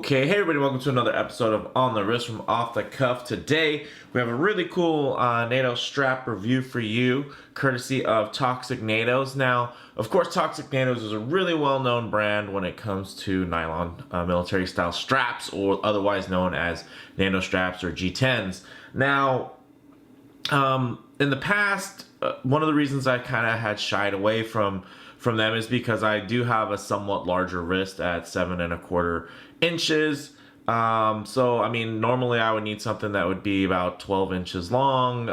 Okay, hey everybody, welcome to another episode of On the Wrist from Off the Cuff. Today, we have a really cool NATO strap review for you, courtesy of ToxicNATOs. Now, of course, ToxicNATOs is a really well-known brand when it comes to nylon military-style straps, or otherwise known as NATO straps or G10s. Now, in the past, one of the reasons I kind of had shied away from them is because I do have a somewhat larger wrist at 7¼ inches. So I mean, normally I would need something that would be about 12 inches long,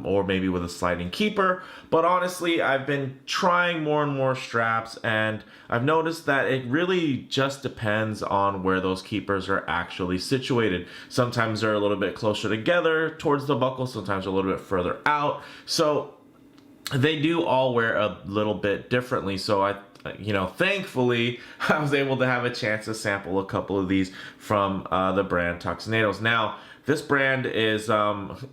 or maybe with a sliding keeper. But honestly, I've been trying more and more straps, and I've noticed that it really just depends on where those keepers are actually situated. Sometimes they're a little bit closer together towards the buckle, sometimes a little bit further out. So they do all wear a little bit differently. So thankfully, I was able to have a chance to sample a couple of these from the brand ToxicNATOs. Now, this brand is,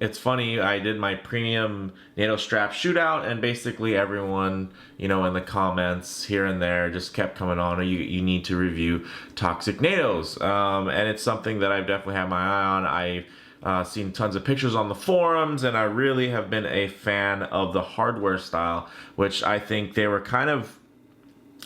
it's funny, I did my premium NATO strap shootout, and basically everyone, in the comments here and there just kept coming on, you need to review ToxicNATOs. And it's something that I've definitely had my eye on. I've seen tons of pictures on the forums, and I really have been a fan of the hardware style, which I think they were kind of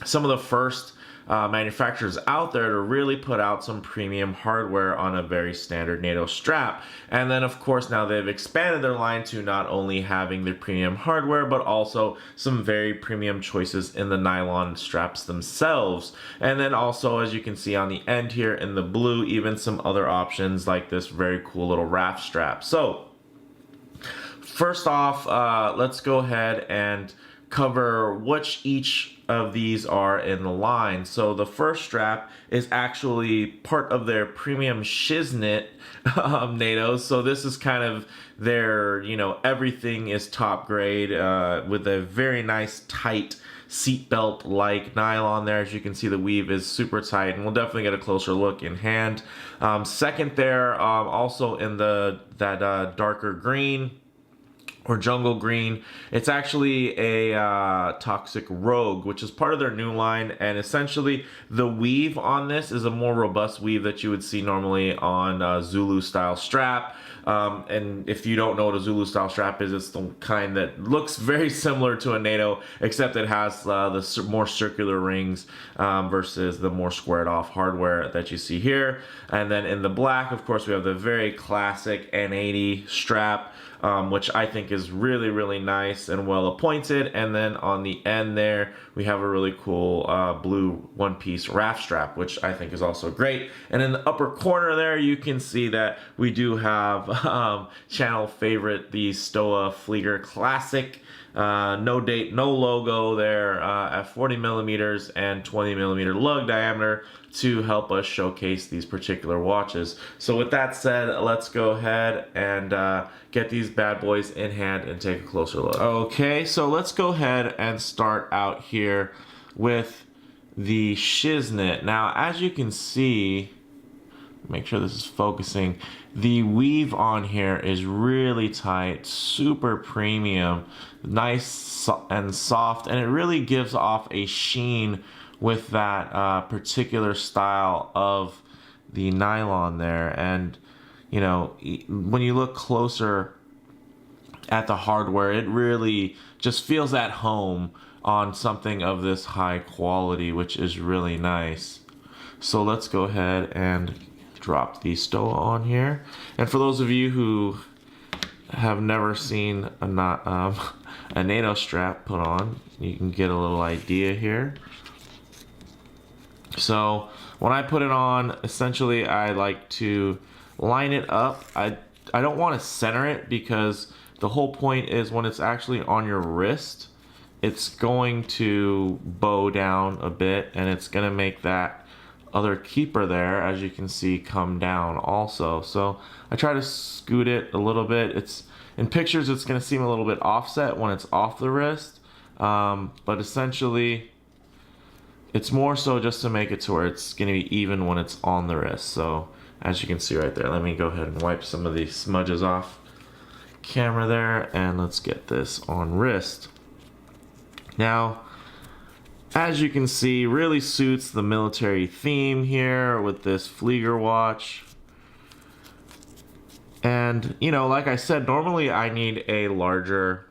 some of the first manufacturers out there to really put out some premium hardware on a very standard NATO strap. And then of course now they've expanded their line to not only having the premium hardware, but also some very premium choices in the nylon straps themselves. And then also, as you can see on the end here in the blue, even some other options like this very cool little RAF strap. So first off, let's go ahead and cover which each of these are in the line. So the first strap is actually part of their premium ShizNit NATOs. So this is kind of their, everything is top grade with a very nice tight seatbelt like nylon there. As you can see, the weave is super tight, and we'll definitely get a closer look in hand. Second there, also in that darker green or jungle green, it's actually a Toxic Rogue, which is part of their new line. And essentially the weave on this is a more robust weave that you would see normally on a Zulu style strap. And if you don't know what a Zulu style strap is, it's the kind that looks very similar to a NATO, except it has the more circular rings versus the more squared off hardware that you see here. And then in the black, of course, we have the very classic N80 strap, which I think is really, really nice and well appointed. And then on the end there, we have a really cool blue one-piece RAF strap, which I think is also great. And in the upper corner there, you can see that we do have channel favorite, the Stoa Flieger Classic. No date, no logo there at 40 millimeters and 20 millimeter lug diameter to help us showcase these particular watches. So with that said, let's go ahead and get these bad boys in hand and take a closer look. Okay, so let's go ahead and start out here with the ShizNit. Now, as you can see, make sure this is focusing, the weave on here is really tight, super premium, nice and soft, and it really gives off a sheen with that particular style of the nylon there. And when you look closer at the hardware, it really just feels at home on something of this high quality, which is really nice. So let's go ahead and drop the Stoa on here. And for those of you who have never seen a NATO strap put on, you can get a little idea here. So when I put it on, essentially I like to line it up. I don't want to center it, because the whole point is when it's actually on your wrist, it's going to bow down a bit, and it's going to make that other keeper there, as you can see, come down also. So I try to scoot it a little bit. In pictures it's going to seem a little bit offset when it's off the wrist, but essentially it's more so just to make it to where it's going to be even when it's on the wrist. So as you can see right there, let me go ahead and wipe some of these smudges off camera there, and let's get this on wrist. Now, As you can see, really suits the military theme here with this Flieger watch. And, you know, like I said, normally I need a larger,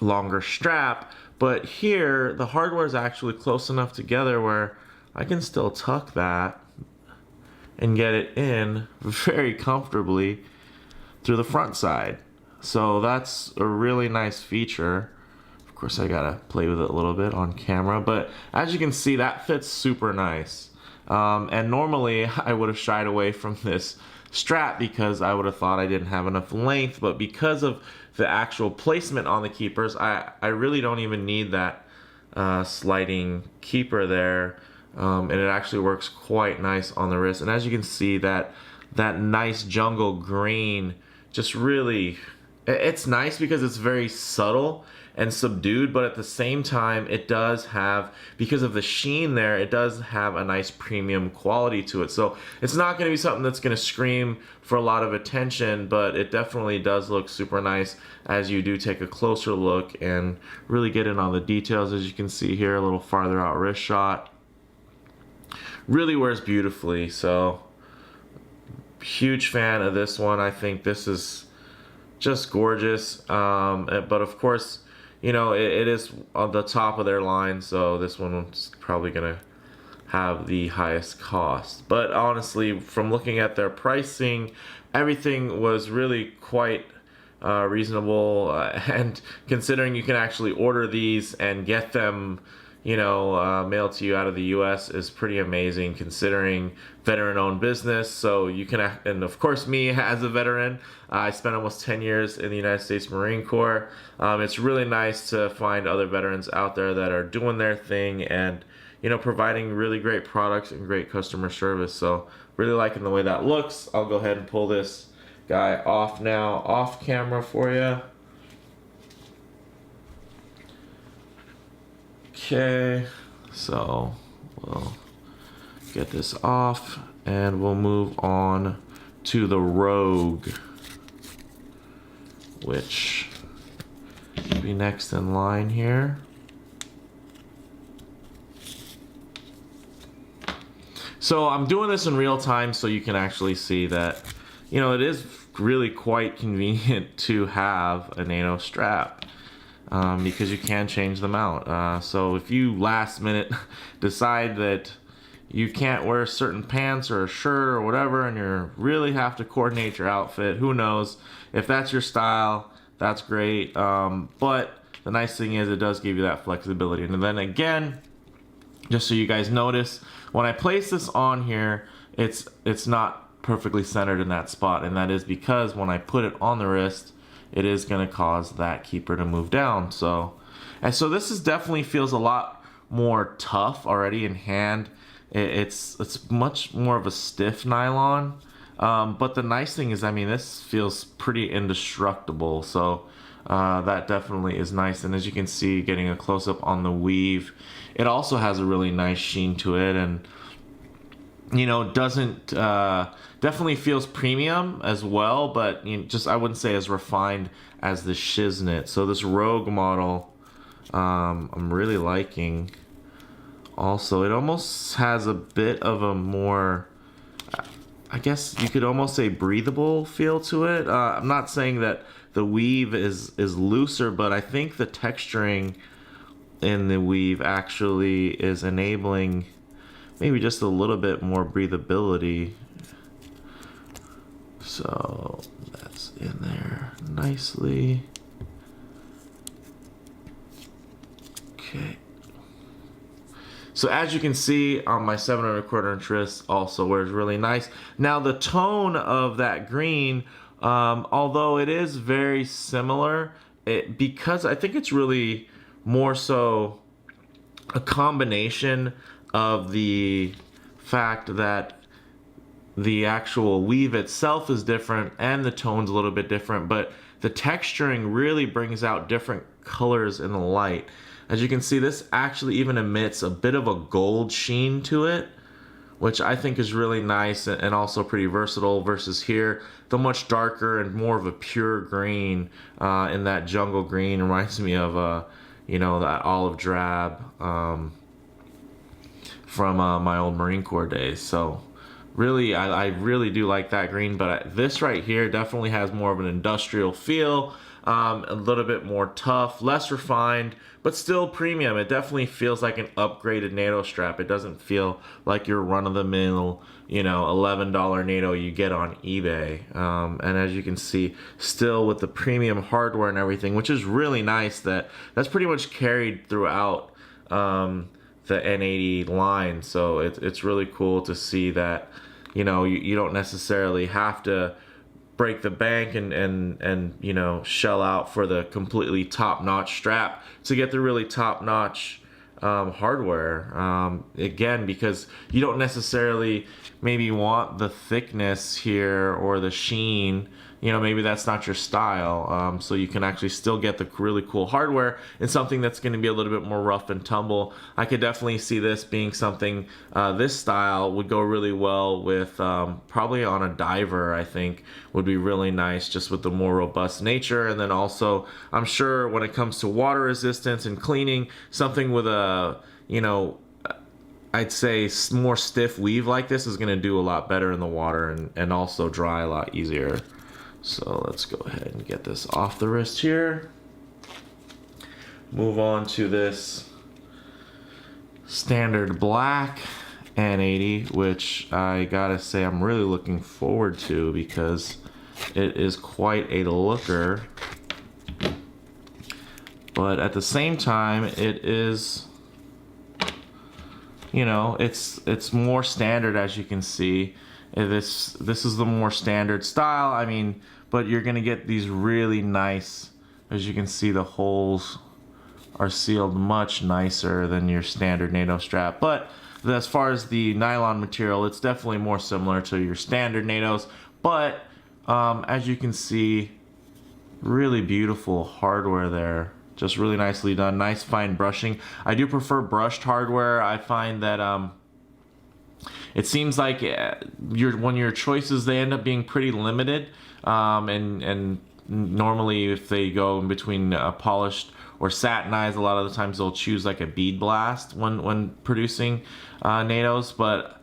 longer strap, but here the hardware is actually close enough together where I can still tuck that and get it in very comfortably through the front side. So that's a really nice feature. Of course, I gotta play with it a little bit on camera, but as you can see, that fits super nice. And normally I would have shied away from this strap because I would have thought I didn't have enough length, but because of the actual placement on the keepers, I really don't even need that sliding keeper there. And it actually works quite nice on the wrist. And as you can see, that nice jungle green just really, it's nice because it's very subtle and subdued, but at the same time it does have, because of the sheen there, it does have a nice premium quality to it. So it's not going to be something that's going to scream for a lot of attention, but it definitely does look super nice as you do take a closer look and really get in on the details. As you can see here, a little farther out wrist shot. Really wears beautifully, so huge fan of this one. I think this is just gorgeous, but of course, you know, it is on the top of their line, so this one's probably gonna have the highest cost. But honestly, from looking at their pricing, everything was really quite reasonable, and considering you can actually order these and get them, you know, mailed to you out of the US is pretty amazing, considering veteran-owned business. So you can, and of course me as a veteran, I spent almost 10 years in the United States Marine Corps. It's really nice to find other veterans out there that are doing their thing and, you know, providing really great products and great customer service. So really liking the way that looks. I'll go ahead and pull this guy off now, off camera for you. Okay, so we'll get this off and we'll move on to the Rogue, which should be next in line here. So I'm doing this in real time so you can actually see that, you know, it is really quite convenient to have a NATO strap. Because you can change them out. So if you last minute decide that you can't wear certain pants or a shirt or whatever, and you really have to coordinate your outfit, who knows? If that's your style, that's great. But the nice thing is it does give you that flexibility. And then again, just so you guys notice, when I place this on here, it's not perfectly centered in that spot, and that is because when I put it on the wrist, it is going to cause that keeper to move down. So this is definitely feels a lot more tough already in hand. It's much more of a stiff nylon. But the nice thing is, I mean, this feels pretty indestructible. So that definitely is nice. And as you can see, getting a close up on the weave, it also has a really nice sheen to it, and you know, doesn't definitely feels premium as well, but you know, just I wouldn't say as refined as the ShizNit. So this Rogue model, I'm really liking. Also, it almost has a bit of a more, I guess you could almost say, breathable feel to it. I'm not saying that the weave is looser, but I think the texturing in the weave actually is enabling maybe just a little bit more breathability. So that's in there nicely. Okay. So as you can see on my 7¼ wrist also wears really nice. Now the tone of that green, although it is very similar, because I think it's really more so a combination of the fact that the actual weave itself is different and the tone's a little bit different, but the texturing really brings out different colors in the light. As you can see, this actually even emits a bit of a gold sheen to it, which I think is really nice and also pretty versatile, versus here, the much darker and more of a pure green, in that jungle green reminds me of you know, that olive drab from my old Marine Corps days. So really, I really do like that green, but this right here definitely has more of an industrial feel, a little bit more tough, less refined, but still premium. It definitely feels like an upgraded NATO strap. It doesn't feel like your run-of-the-mill, you know, $11 NATO you get on eBay. And as you can see, still with the premium hardware and everything, which is really nice, that's pretty much carried throughout the N80 line. So it's really cool to see that, you know, you don't necessarily have to break the bank and you know, shell out for the completely top-notch strap to get the really top-notch hardware. Again, because you don't necessarily maybe want the thickness here or the sheen. You know, maybe that's not your style. So you can actually still get the really cool hardware in something that's going to be a little bit more rough and tumble. I could definitely see this being something, this style would go really well with probably on a diver. I think would be really nice, just with the more robust nature. And then also, I'm sure when it comes to water resistance and cleaning, something with a, you know, I'd say more stiff weave like this is going to do a lot better in the water and also dry a lot easier. So let's go ahead and get this off the wrist here. Move on to this standard black N80, which I gotta say I'm really looking forward to because it is quite a looker. But at the same time, it is, you know, it's more standard, as you can see. This is the more standard style. I mean, but you're gonna get these really nice, as you can see, the holes are sealed much nicer than your standard NATO strap. But as far as the nylon material, it's definitely more similar to your standard NATOs. But as you can see, really beautiful hardware there. Just really nicely done. Nice fine brushing. I do prefer brushed hardware. I find that it seems like when your choices, they end up being pretty limited. And normally if they go in between polished or satinized, a lot of the times they'll choose like a bead blast when producing NATOs. But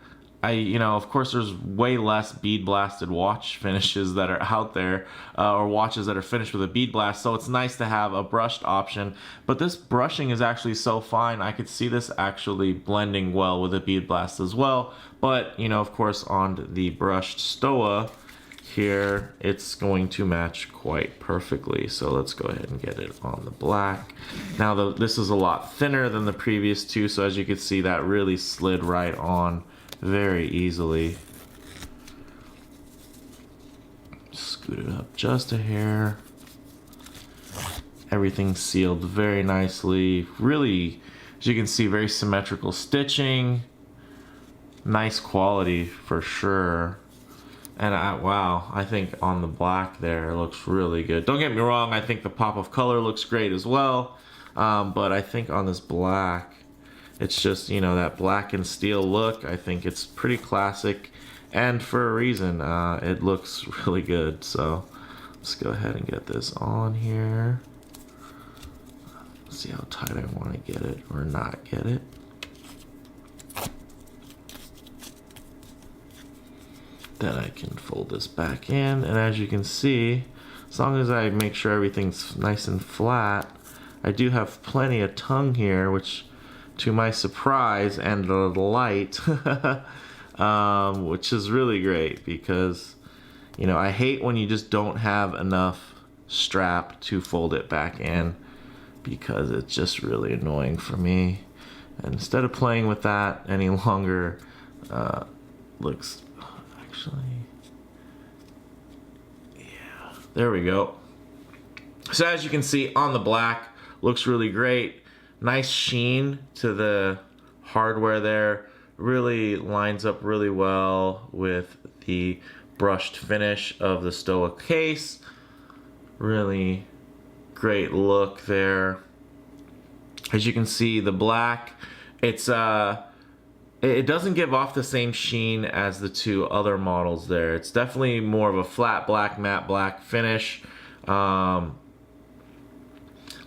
you know, of course, there's way less bead blasted watch finishes that are out there, or watches that are finished with a bead blast. So it's nice to have a brushed option. But this brushing is actually so fine. I could see this actually blending well with a bead blast as well. But, you know, of course, on the brushed Stoa here, it's going to match quite perfectly. So let's go ahead and get it on the black. Now, this is a lot thinner than the previous two. So as you can see, that really slid right on very easily. Scoot it up just a hair. Everything's sealed very nicely. Really, as you can see, very symmetrical stitching. Nice quality for sure. And wow, I think on the black there, it looks really good. Don't get me wrong, I think the pop of color looks great as well. But I think on this black, it's just, you know, that black and steel look. I think it's pretty classic, and for a reason. It looks really good. So let's go ahead and get this on here. Let's see how tight I want to get it or not get it. Then I can fold this back in, and as you can see, as long as I make sure everything's nice and flat, I do have plenty of tongue here, which, to my surprise and delight, which is really great because, you know, I hate when you just don't have enough strap to fold it back in, because it's just really annoying for me. And instead of playing with that any longer, looks actually, yeah, there we go. So as you can see on the black, looks really great. Nice sheen to the hardware there. Really lines up really well with the brushed finish of the Stoa case. Really great look there. As you can see, the black, it doesn't give off the same sheen as the two other models there. It's definitely more of a flat black, matte black finish.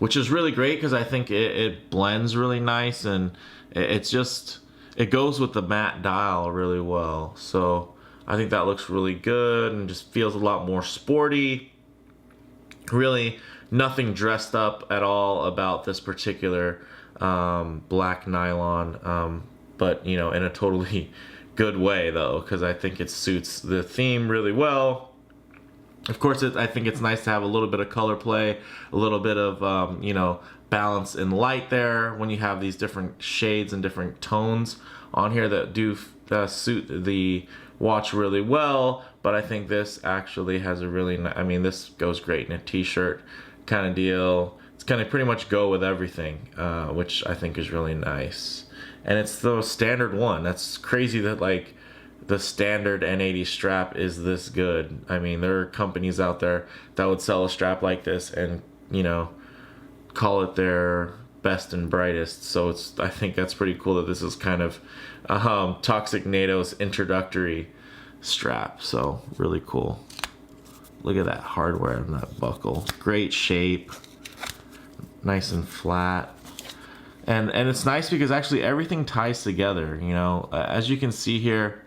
which is really great because I think it blends really nice, and it goes with the matte dial really well. So I think that looks really good and just feels a lot more sporty. Really nothing dressed up at all about this particular black nylon, but you know, in a totally good way though, because I think it suits the theme really well. Of course, I think it's nice to have a little bit of color play, a little bit of, you know, balance in light there when you have these different shades and different tones on here that do suit the watch really well. But I think this actually has a really, I mean, this goes great in a t-shirt kind of deal. It's kind of pretty much go with everything, which I think is really nice. And it's the standard one. That's crazy that like the standard N80 strap is this good. I mean, there are companies out there that would sell a strap like this and, you know, call it their best and brightest. So I think that's pretty cool that this is kind of ToxicNATOs introductory strap. So really cool. Look at that hardware and that buckle. Great shape. Nice and flat. And it's nice because actually everything ties together, you know. As you can see here,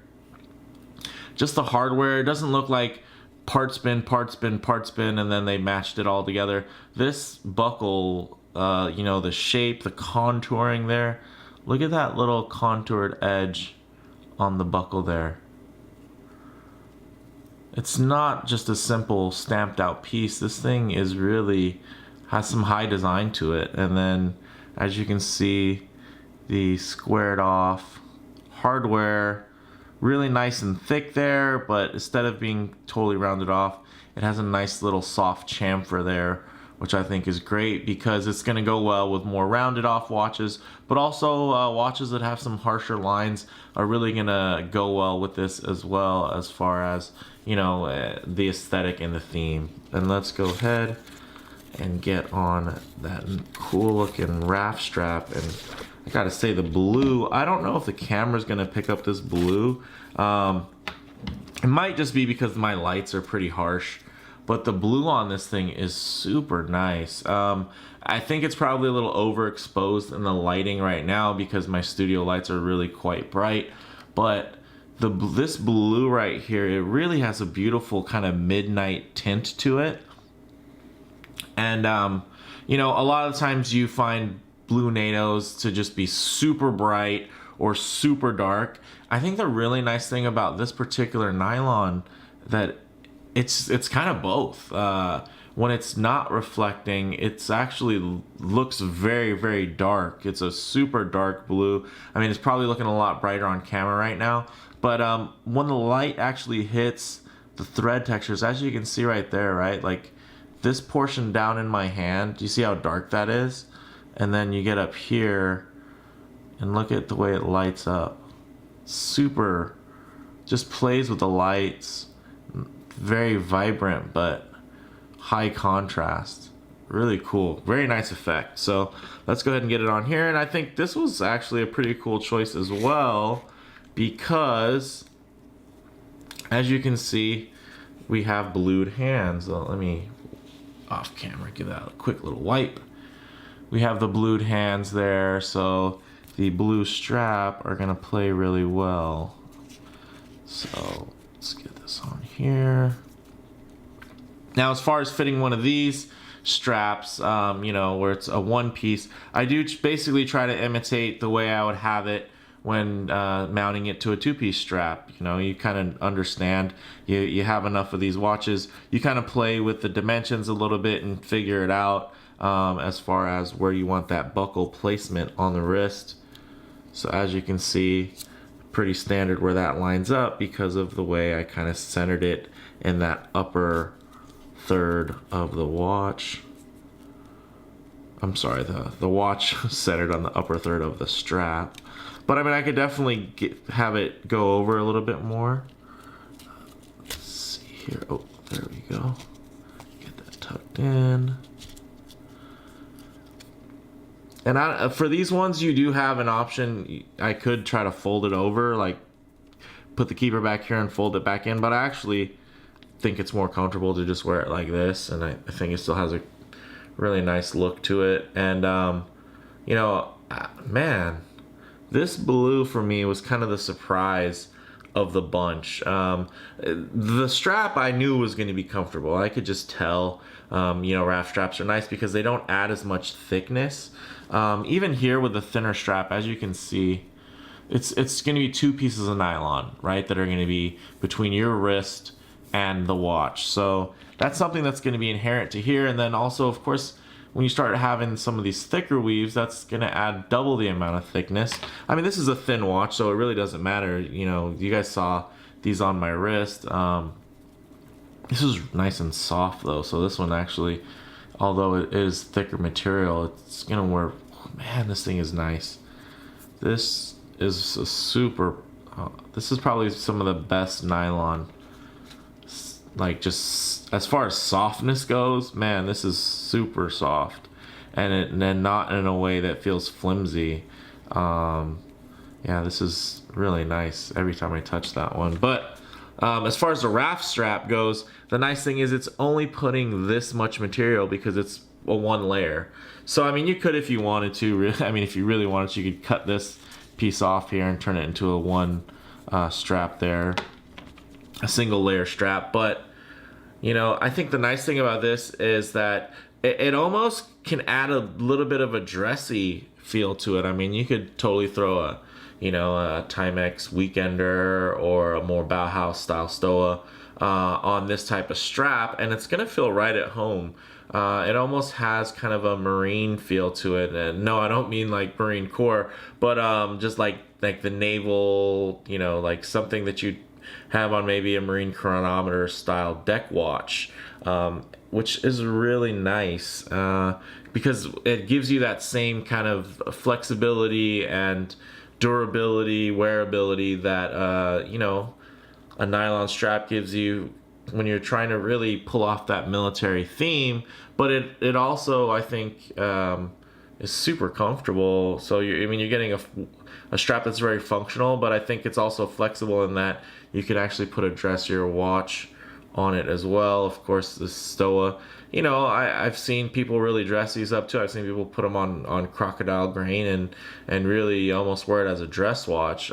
just the hardware, it doesn't look like part spin, and then they matched it all together. This buckle, you know, the shape, the contouring there. Look at that little contoured edge on the buckle there. It's not just a simple stamped out piece. This thing is really, has some high design to it. And then, as you can see, the squared off hardware, really nice and thick there, but instead of being totally rounded off, it has a nice little soft chamfer there, which I think is great because it's going to go well with more rounded off watches, but also watches that have some harsher lines are really going to go well with this as well, as far as, you know, the aesthetic and the theme. And let's go ahead and get on that cool looking RAF strap. And I gotta say, the blue, I don't know if the camera's gonna pick up this blue. It might just be because my lights are pretty harsh, but the blue on this thing is super nice. I think it's probably a little overexposed in the lighting right now because my studio lights are really quite bright, but this blue right here, it really has a beautiful kind of midnight tint to it. And you know, a lot of times you find blue NATOs to just be super bright or super dark. I think the really nice thing about this particular nylon that it's kind of both. When it's not reflecting, it's actually looks very, very dark. It's a super dark blue. I mean, it's probably looking a lot brighter on camera right now, but when the light actually hits the thread textures, as you can see right there, right, like this portion down in my hand, do you see how dark that is? And then you get up here and look at the way it lights up. Super, just plays with the lights. Very vibrant, but high contrast. Really cool. Very nice effect. So let's go ahead and get it on here. And I think this was actually a pretty cool choice as well, because as you can see, we have blued hands. So let me off camera give that a quick little wipe. We have the blued hands there, so the blue strap are gonna play really well. So let's get this on here. Now, as far as fitting one of these straps, you know, where it's a one piece, I do basically try to imitate the way I would have it when mounting it to a two-piece strap. You know, you kind of understand, you have enough of these watches, you kind of play with the dimensions a little bit and figure it out as far as where you want that buckle placement on the wrist. So as you can see, pretty standard where that lines up because of the way I kind of centered it in that upper third of the watch. I'm sorry, the watch centered on the upper third of the strap. But I mean, I could definitely have it go over a little bit more. Let's see here. Oh, there we go. Get that tucked in. And for these ones, you do have an option. I could try to fold it over, like put the keeper back here and fold it back in. But I actually think it's more comfortable to just wear it like this. And I think it still has a really nice look to it. And you know, man, this blue for me was kind of the surprise of the bunch. The strap I knew was going to be comfortable. I could just tell. You know, RAF straps are nice because they don't add as much thickness. Even here with the thinner strap, as you can see, it's going to be 2 pieces of nylon, right, that are going to be between your wrist and the watch. So that's something that's going to be inherent to here. And then also, of course, when you start having some of these thicker weaves, that's going to add double the amount of thickness. I mean, this is a thin watch, so it really doesn't matter. You know, you guys saw these on my wrist. This is nice and soft though, so this one actually, although it is thicker material, it's gonna work. Oh, man, this thing is nice. This is a super, this is probably some of the best nylon, like just as far as softness goes. Man, this is super soft, and then not in a way that feels flimsy. Yeah, this is really nice every time I touch that one. But as far as the RAF strap goes, the nice thing is it's only putting this much material because it's a 1 layer. So I mean, you could, if you wanted to, I mean, if you really wanted to, you could cut this piece off here and turn it into a 1 strap there, a single layer strap. But you know, I think the nice thing about this is that it almost can add a little bit of a dressy feel to it. I mean, you could totally throw a, you know, a Timex Weekender or a more Bauhaus style Stoa on this type of strap, and it's gonna feel right at home. It almost has kind of a marine feel to it, and no, I don't mean like Marine Corps, but just like the naval, you know, like something that you have on maybe a Marine chronometer style deck watch, which is really nice because it gives you that same kind of flexibility and durability, wearability that you know, a nylon strap gives you when you're trying to really pull off that military theme. But it also, I think, is super comfortable. So I mean, you're getting a strap that's very functional, but I think it's also flexible in that you can actually put a dressier watch on it as well. Of course, the Stoa, you know, I've seen people really dress these up too. I've seen people put them on crocodile grain and really almost wear it as a dress watch.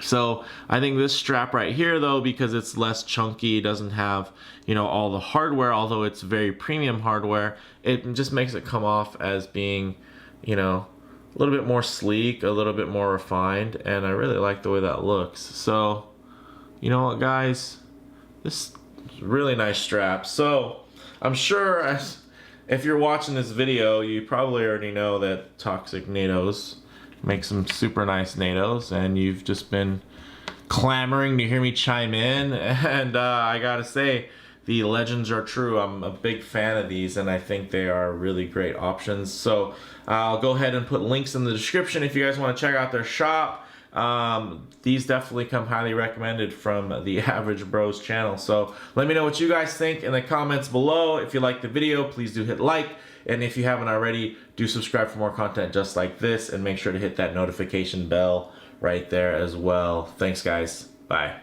So I think this strap right here though, because it's less chunky, doesn't have, you know, all the hardware, although it's very premium hardware, it just makes it come off as being, you know, a little bit more sleek, a little bit more refined, and I really like the way that looks. So, you know what, guys, this is a really nice strap. So I'm sure if you're watching this video, you probably already know that ToxicNATOs make some super nice NATOs, and you've just been clamoring to hear me chime in, and I gotta say, the legends are true. I'm a big fan of these, and I think they are really great options. So I'll go ahead and put links in the description if you guys want to check out their shop. These definitely come highly recommended from the Average Bros channel. So let me know what you guys think in the comments below. If you liked the video, please do hit like. And if you haven't already, do subscribe for more content just like this, and make sure to hit that notification bell right there as well. Thanks, guys. Bye.